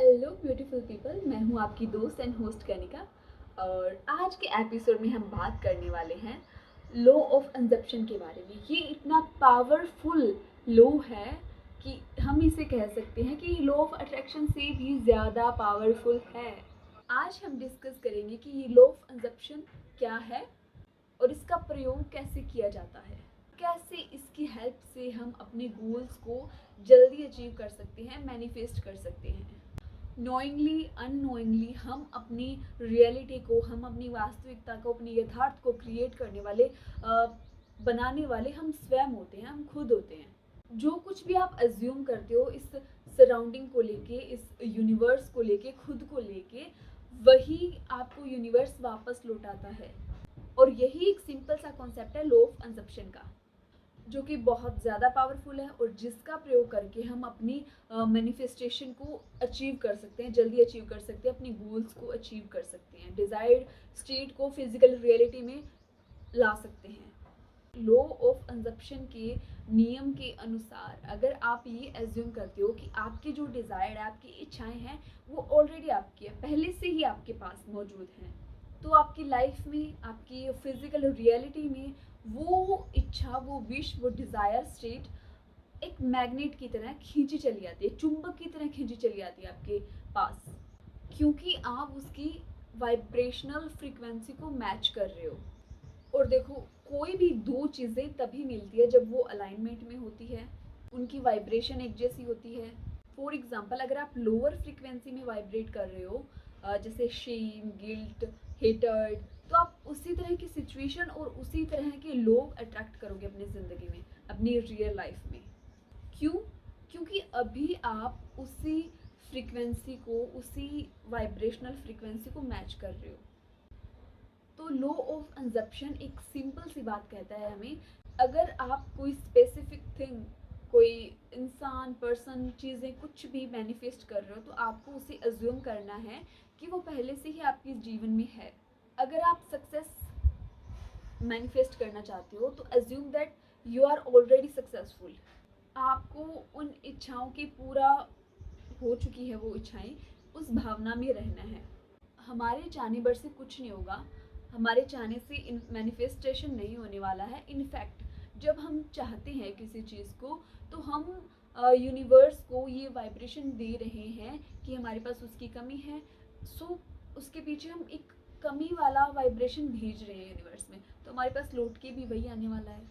Hello beautiful people, मैं हूँ आपकी दोस्त एंड होस्ट कनिका। और आज के एपिसोड में हम बात करने वाले हैं लॉ ऑफ कंजप्शन के बारे में। ये इतना पावरफुल लॉ है कि हम इसे कह सकते हैं कि लॉ ऑफ अट्रैक्शन से भी ज़्यादा पावरफुल है। आज हम डिस्कस करेंगे कि ये लॉ ऑफ कंजप्शन क्या है और इसका प्रयोग कैसे किया जाता है, कैसे इसकी हेल्प से हम अपने गोल्स को जल्दी अचीव कर सकते हैं, मैनिफेस्ट कर सकते हैं। नोइंगली अननोइंगली हम अपनी रियलिटी को, हम अपनी वास्तविकता को, अपनी यथार्थ को क्रिएट करने वाले, बनाने वाले हम स्वयं होते हैं, हम खुद होते हैं। जो कुछ भी आप अज्यूम करते हो इस सराउंडिंग को लेके, इस यूनिवर्स को लेके, खुद को लेके, वही आपको यूनिवर्स वापस लौटाता है। और यही एक सिंपल सा कॉन्सेप्ट है लॉ ऑफ कंजप्शन का, जो कि बहुत ज़्यादा पावरफुल है और जिसका प्रयोग करके हम अपनी मैनिफेस्टेशन को अचीव कर सकते हैं, जल्दी अचीव कर सकते हैं, अपनी गोल्स को अचीव कर सकते हैं, डिज़ायर्ड स्टेट को फिजिकल रियलिटी में ला सकते हैं। लॉ ऑफ कंजप्शन के नियम के अनुसार अगर आप ये एज्यूम करते हो कि आपकी जो डिज़ायर्ड है, आपकी इच्छाएं हैं, वो ऑलरेडी आपकी है, पहले से ही आपके पास मौजूद हैं, तो आपकी लाइफ में, आपकी फिजिकल रियलिटी में वो इच्छा, वो विश, वो डिज़ायर स्टेट एक मैग्नेट की तरह खींची चली आती है, चुंबक की तरह खींची चली आती है आपके पास, क्योंकि आप उसकी वाइब्रेशनल फ्रीक्वेंसी को मैच कर रहे हो। और देखो, कोई भी दो चीज़ें तभी मिलती है जब वो अलाइनमेंट में होती है, उनकी वाइब्रेशन एक जैसी होती है। फॉर एग्जांपल, अगर आप लोअर फ्रीक्वेंसी में वाइब्रेट कर रहे हो, जैसे शेम, गिल्ट, हेटर्ड, तो आप उसी तरह की सिचुएशन और उसी तरह के लोग अट्रैक्ट करोगे अपनी ज़िंदगी में, अपनी रियल लाइफ में। क्यों? क्योंकि अभी आप उसी फ्रीक्वेंसी को, उसी वाइब्रेशनल फ्रीक्वेंसी को मैच कर रहे हो। तो लॉ ऑफ कंजप्शन एक सिंपल सी बात कहता है हमें, अगर आप कोई स्पेसिफिक थिंग, कोई इंसान, पर्सन, चीज़ें, कुछ भी मैनिफेस्ट कर रहे हो, तो आपको उसे अज्यूम करना है कि वो पहले से ही आपके जीवन में है। अगर आप सक्सेस मैनिफेस्ट करना चाहते हो तो assume that you are already successful. आपको उन इच्छाओं की पूरा हो चुकी है वो इच्छाएं, उस भावना में रहना है। हमारे चाहने भर से कुछ नहीं होगा, हमारे चाहने से मैनिफेस्टेशन नहीं होने वाला है। इनफैक्ट जब हम चाहते हैं किसी चीज़ को, तो हम यूनिवर्स को ये वाइब्रेशन दे रहे हैं कि हमारे पास उसकी कमी है, सो उसके पीछे हम एक कमी वाला वाइब्रेशन भेज रहे हैं यूनिवर्स में, तो हमारे पास लौट के भी वही आने वाला है।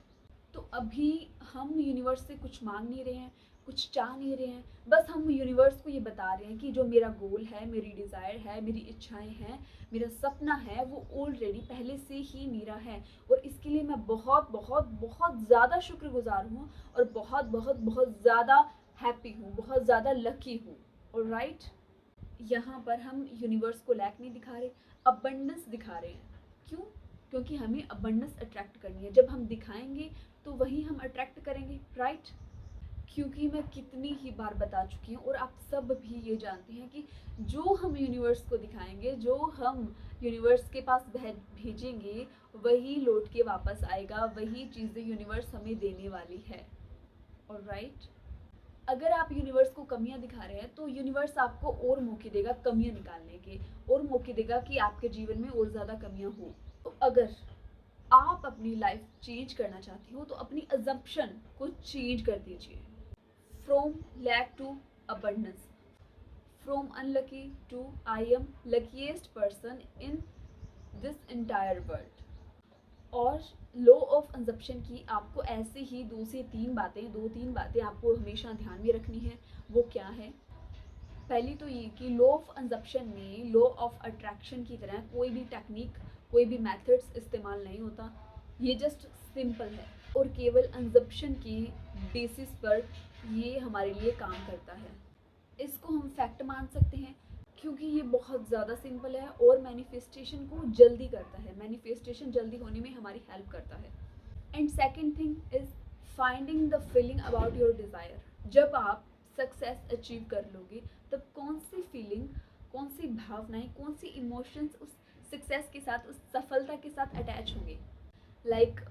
तो अभी हम यूनिवर्स से कुछ मांग नहीं रहे हैं, कुछ चाह नहीं रहे हैं, बस हम यूनिवर्स को ये बता रहे हैं कि जो मेरा गोल है, मेरी डिज़ायर है, मेरी इच्छाएं हैं, मेरा सपना है, वो ऑलरेडी पहले से ही मेरा है। और इसके लिए मैं बहुत बहुत बहुत ज़्यादा शुक्रगुजार हूँ और बहुत बहुत बहुत ज़्यादा हैप्पी हूँ, बहुत ज़्यादा लकी हूँ। और राइट, यहाँ पर हम यूनिवर्स को लैक नहीं दिखा रहे, अबंडेंस दिखा रहे हैं। क्यों? क्योंकि हमें अबंडेंस अट्रैक्ट करनी है। जब हम दिखाएंगे तो वही हम अट्रैक्ट करेंगे, राइट? क्योंकि मैं कितनी ही बार बता चुकी हूँ और आप सब भी ये जानते हैं कि जो हम यूनिवर्स को दिखाएंगे, जो हम यूनिवर्स के पास भेजेंगे, वही लौट के वापस आएगा, वही चीज़ें यूनिवर्स हमें देने वाली है। और राइट, अगर आप यूनिवर्स को कमियां दिखा रहे हैं तो यूनिवर्स आपको और मौके देगा कमियां निकालने के, और मौके देगा कि आपके जीवन में और ज़्यादा कमियां हो। तो अगर आप अपनी लाइफ चेंज करना चाहती हो तो अपनी अजम्पशन को चेंज कर दीजिए। From lack to abundance, from unlucky to I am luckiest person in this entire world. और लॉ ऑफ कंजप्शन की आपको ऐसे ही दो तीन बातें आपको हमेशा ध्यान में रखनी है। वो क्या है? पहली तो ये कि लॉ ऑफ कंजप्शन में लॉ ऑफ अट्रैक्शन की तरह कोई भी टेक्निक, कोई भी मेथड्स इस्तेमाल नहीं होता। ये जस्ट सिंपल है और केवल कंजप्शन की बेसिस पर ये हमारे लिए काम करता है। इसको हम फैक्ट मान सकते हैं क्योंकि ये बहुत ज़्यादा सिंपल है और मैनिफेस्टेशन को जल्दी करता है, मैनिफेस्टेशन जल्दी होने में हमारी हेल्प करता है। And second thing is finding the feeling about your desire. जब आप सक्सेस अचीव कर लोगे, तब कौन सी फीलिंग, कौन सी भावनाएं, कौन सी इमोशंस उस सक्सेस के साथ, उस सफलता के साथ अटैच होंगे? Like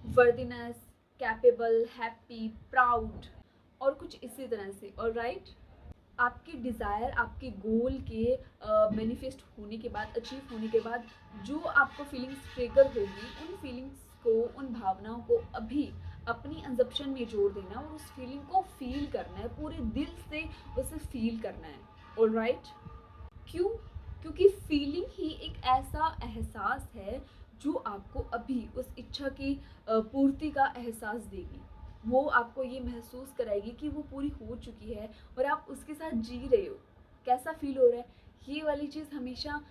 worthiness, capable, happy, proud और कुछ इसी तरह से। और राइट, आपके डिज़ायर, आपके गोल के मैनिफेस्ट होने के बाद, अचीव होने के बाद जो आपको फीलिंग्स ट्रिगर होगी, उन फीलिंग्स को, उन भावनाओं को अभी अपनी अंजप्शन में जोड़ देना और उस फीलिंग को फील करना है, पूरे दिल से उसे फील करना है। ऑलराइट? क्यों? क्योंकि फीलिंग ही एक ऐसा एहसास है जो आपको अभी उस इच्छा की पूर्ति का एहसास देगी। वो आपको ये महसूस कराएगी कि वो पूरी हो चुकी है और आप उसके साथ जी रहे हो। कैसा फील हो रहा है? ये वाली चीज़ हमेशा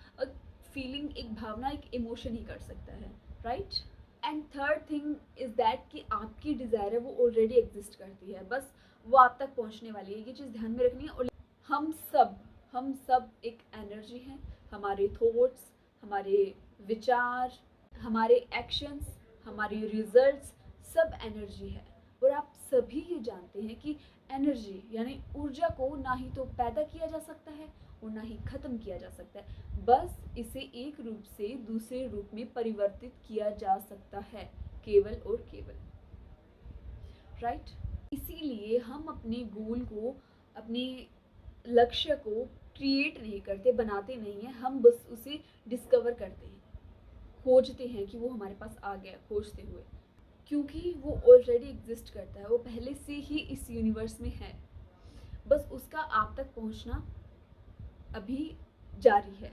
फीलिंग, एक भावना, एक इमोशन ही कर सकता है, right? And third thing is that कि आपकी डिज़ायर है वो ऑलरेडी एग्जिस्ट करती है, बस वो आप तक पहुंचने वाली है। ये चीज़ ध्यान में रखनी है। और हम सब हम सब एक एनर्जी हैं। हमारे थॉट्स, हमारे विचार, हमारे एक्शंस, हमारे रिजल्ट्स सब एनर्जी है। और आप सभी ये जानते हैं कि एनर्जी यानी ऊर्जा को ना ही तो पैदा किया जा सकता है और ना ही ख़त्म किया जा सकता है, बस इसे एक रूप से दूसरे रूप में परिवर्तित किया जा सकता है, केवल और केवल, राइट? इसीलिए हम अपने गोल को, अपने लक्ष्य को क्रिएट नहीं करते, बनाते नहीं हैं, हम बस उसे डिस्कवर करते हैं, खोजते हैं कि वो हमारे पास आ गया खोजते हुए, क्योंकि वो ऑलरेडी एग्जिस्ट करता है, वो पहले से ही इस यूनिवर्स में है, बस उसका आप तक पहुंचना अभी जारी है।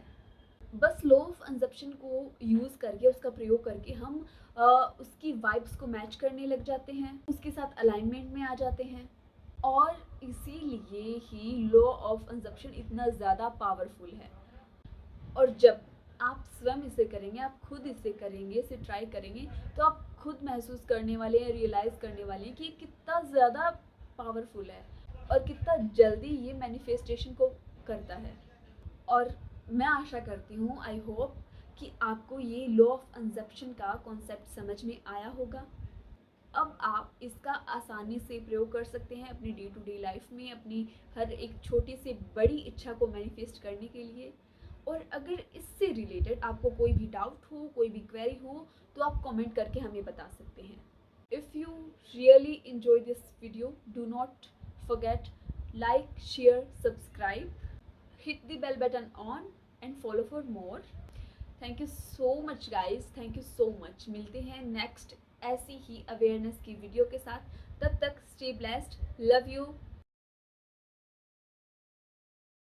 बस लॉ ऑफ कंजप्शन को यूज़ करके, उसका प्रयोग करके हम उसकी वाइब्स को मैच करने लग जाते हैं, उसके साथ अलाइनमेंट में आ जाते हैं। और इसीलिए ही लॉ ऑफ कंजप्शन इतना ज़्यादा पावरफुल है। और जब आप स्वयं इसे करेंगे, आप खुद इसे करेंगे, इसे ट्राई करेंगे, तो आप खुद महसूस करने वाले हैं, रियलाइज़ करने वाले हैं कि कितना ज़्यादा पावरफुल है और कितना जल्दी ये मैनिफेस्टेशन को करता है। और मैं आशा करती हूँ, आई होप, कि आपको ये लॉ ऑफ कंजप्शन का कॉन्सेप्ट समझ में आया होगा। अब आप इसका आसानी से प्रयोग कर सकते हैं अपनी डे टू डे लाइफ में, अपनी हर एक छोटी से बड़ी इच्छा को मैनिफेस्ट करने के लिए। और अगर इससे रिलेटेड आपको कोई भी डाउट हो, कोई भी क्वेरी हो, तो आप कमेंट करके हमें बता सकते हैं। If you really enjoy this video, do not forget like, share, subscribe, hit the bell button on and follow for more. Thank you so much guys, thank you so much. मिलते हैं next ऐसी ही awareness की video के साथ। तब तक stay blessed, love you.